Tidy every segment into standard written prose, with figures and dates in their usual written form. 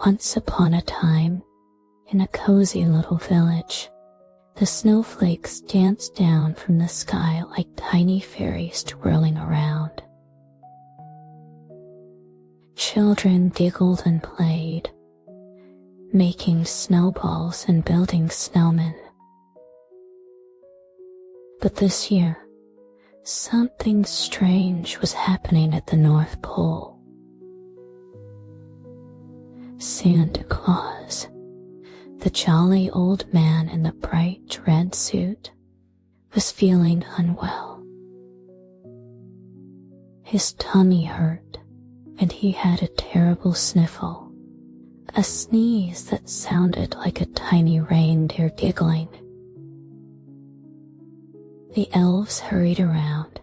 Once upon a time, in a cozy little village, the snowflakes danced down from the sky like tiny fairies twirling around. Children giggled and played, making snowballs and building snowmen. But this year, something strange was happening at the North Pole. Santa Claus, the jolly old man in the bright red suit, was feeling unwell. His tummy hurt, and he had a terrible sniffle, a sneeze that sounded like a tiny reindeer giggling. The elves hurried around,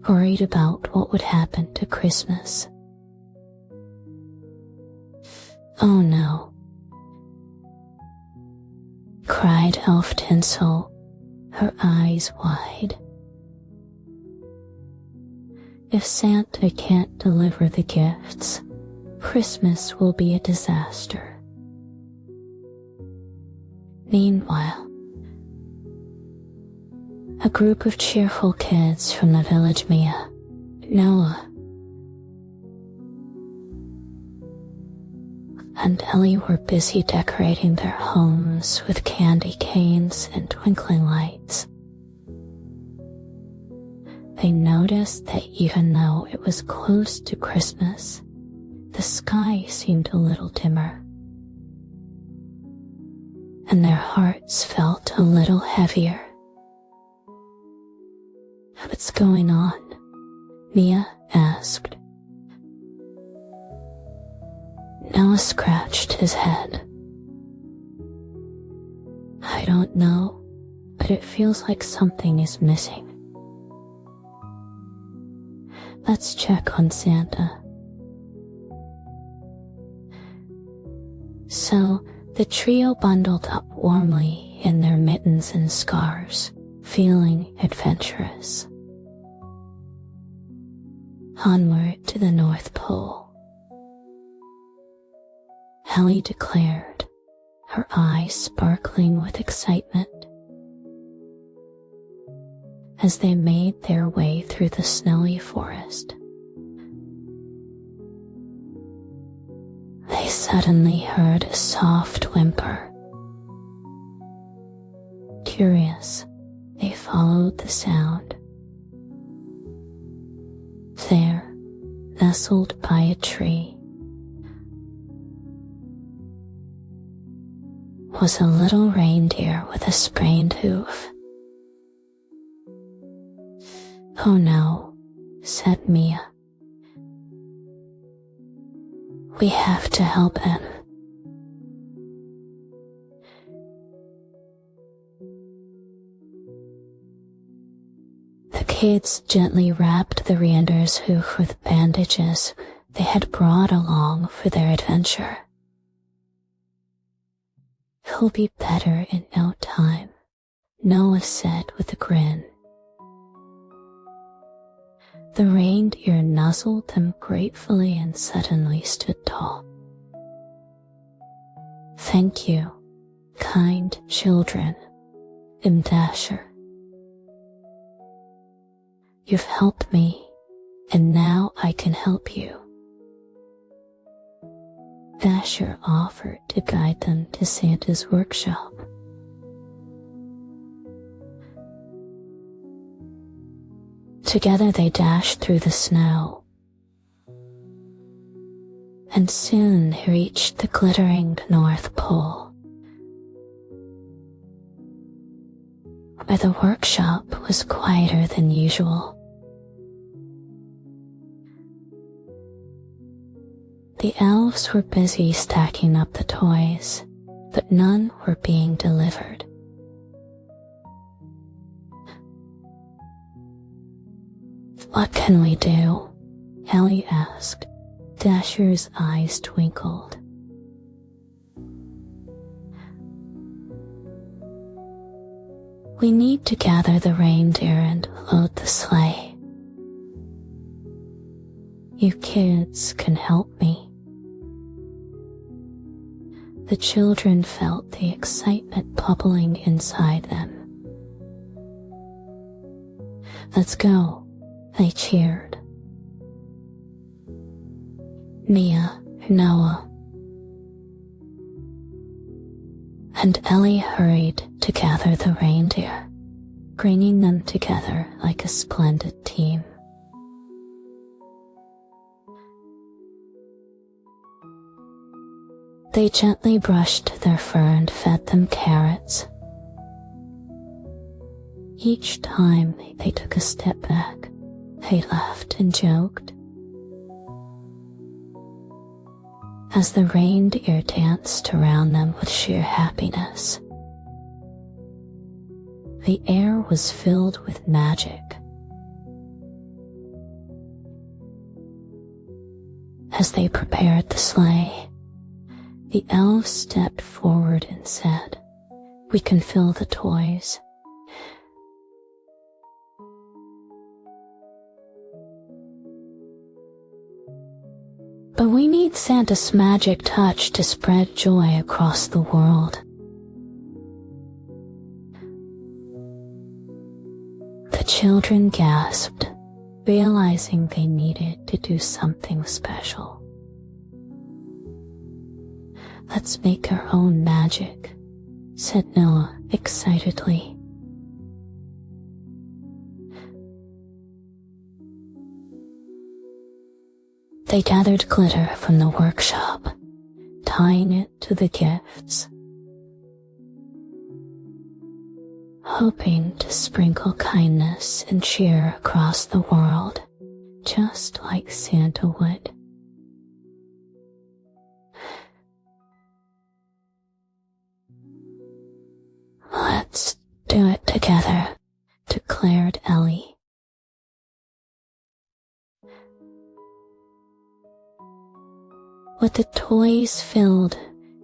worried about what would happen to Christmas. "Oh no," cried Elf Tinsel, her eyes wide. "If Santa can't deliver the gifts, Christmas will be a disaster." Meanwhile, a group of cheerful kids from the village Mia, Noah, and Ellie were busy decorating their homes with candy canes and twinkling lights. They noticed that even though it was close to Christmas, the sky seemed a little dimmer, and their hearts felt a little heavier. "What's going on?" Mia asked. Noah scratched his head. "I don't know, but it feels like something is missing. Let's check on Santa." So the trio bundled up warmly in their mittens and scarves, feeling adventurous. Onward to the North Pole. Ellie declared, her eyes sparkling with excitement. As they made their way through the snowy forest, they suddenly heard a soft whimper. Curious, they followed the sound. There, nestled by a tree, was a little reindeer with a sprained hoof. "Oh no," said Mia. "We have to help him." The kids gently wrapped the reindeer's hoof with bandages they had brought along for their adventure. "He'll be better in no time," Noah said with a grin. The reindeer nuzzled them gratefully and suddenly stood tall. "Thank you, kind children," Dasher. "You've helped me, and now I can help you." Dasher offered to guide them to Santa's workshop. Together they dashed through the snow, and soon they reached the glittering North Pole, where the workshop was quieter than usual. The elves were busy stacking up the toys, but none were being delivered. "What can we do?" Ellie asked. Dasher's eyes twinkled. "We need to gather the reindeer and load the sleigh. You kids can help me." The children felt the excitement bubbling inside them. "Let's go," they cheered. Mia, Noah, and Ellie hurried to gather the reindeer, bringing them together like a splendid team. They gently brushed their fur and fed them carrots. Each time they took a step back, they laughed and joked. As the reindeer danced around them with sheer happiness, the air was filled with magic. As they prepared the sleigh, the elves stepped forward and said, "We can fill the toys." But we need Santa's magic touch to spread joy across the world. The children gasped, realizing they needed to do something special. "Let's make our own magic," said Noah excitedly. They gathered glitter from the workshop, tying it to the gifts, hoping to sprinkle kindness and cheer across the world, just like Santa would. "Let's do it together," declared Ellie. With the toys filled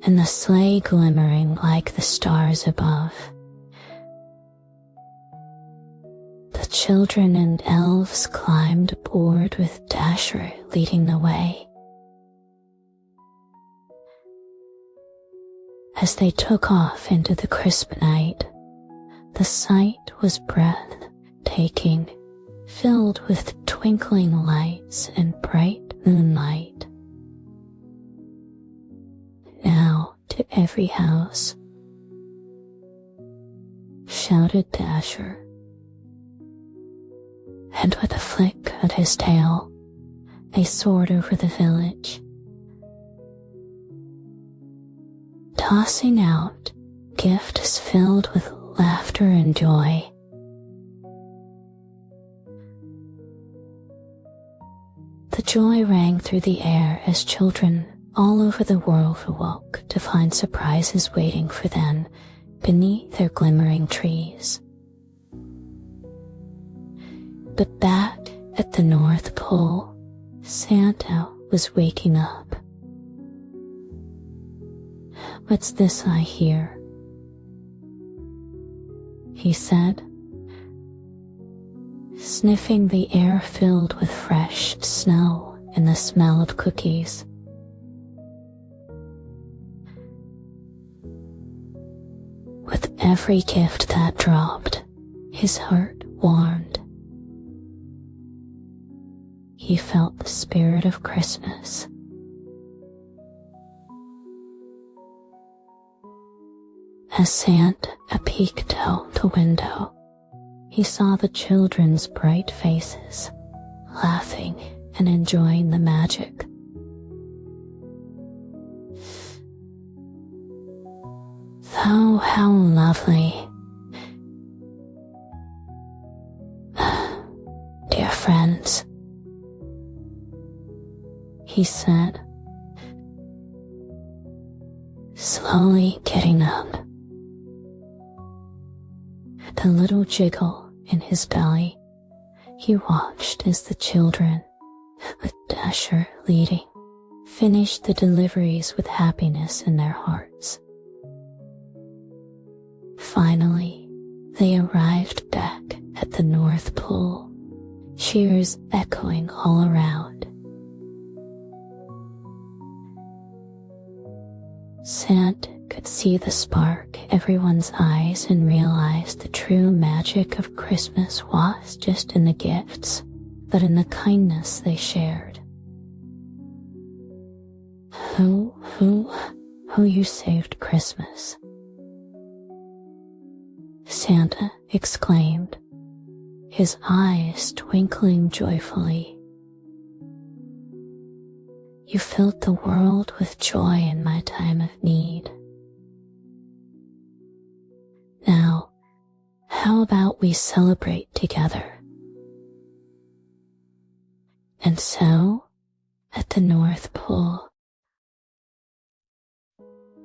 and the sleigh glimmering like the stars above, the children and elves climbed aboard with Dasher leading the way. As they took off into the crisp night, the sight was breathtaking, filled with twinkling lights and bright moonlight. "Now to every house," shouted Dasher, and with a flick of his tail, they soared over the village, tossing out gifts filled with laughter and joy. The joy rang through the air as children all over the world awoke to find surprises waiting for them beneath their glimmering trees. But back at the North Pole, Santa was waking up. "What's this I hear?" he said, sniffing the air filled with fresh snow and the smell of cookies. With every gift that dropped, his heart warmed. He felt the spirit of Christmas. As Santa peeked out the window, he saw the children's bright faces, laughing and enjoying the magic. "Oh, how lovely. Dear friends," he said, slowly getting up. The little jiggle in his belly, he watched as the children, with Dasher leading, finished the deliveries with happiness in their hearts. Finally, they arrived back at the North Pole, cheers echoing all around. Santa could see the spark in everyone's eyes and realized the true magic of Christmas was just in the gifts, but in the kindness they shared. Who you saved Christmas? Santa exclaimed, his eyes twinkling joyfully. You filled the world with joy in my time of need. Now, how about we celebrate together? And so, at the North Pole,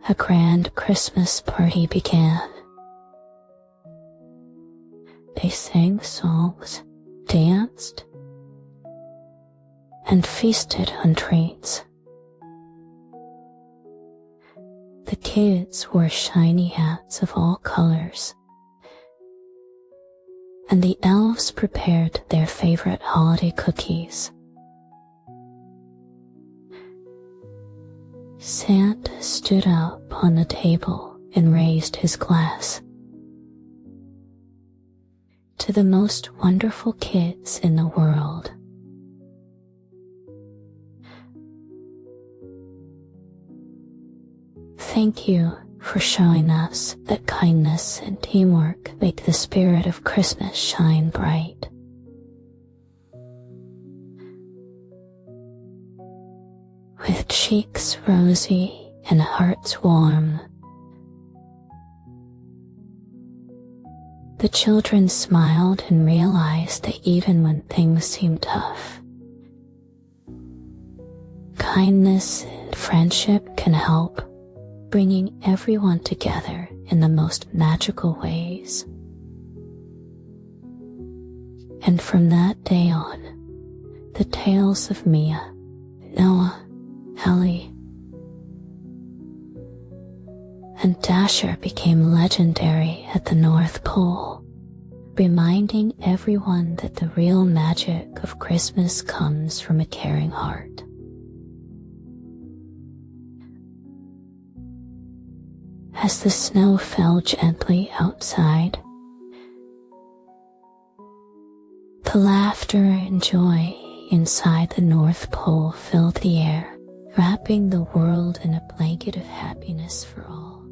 a grand Christmas party began. They sang songs, danced, and feasted on treats. The kids wore shiny hats of all colors, and the elves prepared their favorite holiday cookies. Santa stood up on the table and raised his glass. To the most wonderful kids in the world. Thank you for showing us that kindness and teamwork make the spirit of Christmas shine bright. With cheeks rosy and hearts warm, the children smiled and realized that even when things seemed tough, kindness and friendship can help, bringing everyone together in the most magical ways. And from that day on, the tales of Mia, Noah, Ellie, and Dasher became legendary at the North Pole, reminding everyone that the real magic of Christmas comes from a caring heart. As the snow fell gently outside, the laughter and joy inside the North Pole filled the air, wrapping the world in a blanket of happiness for all.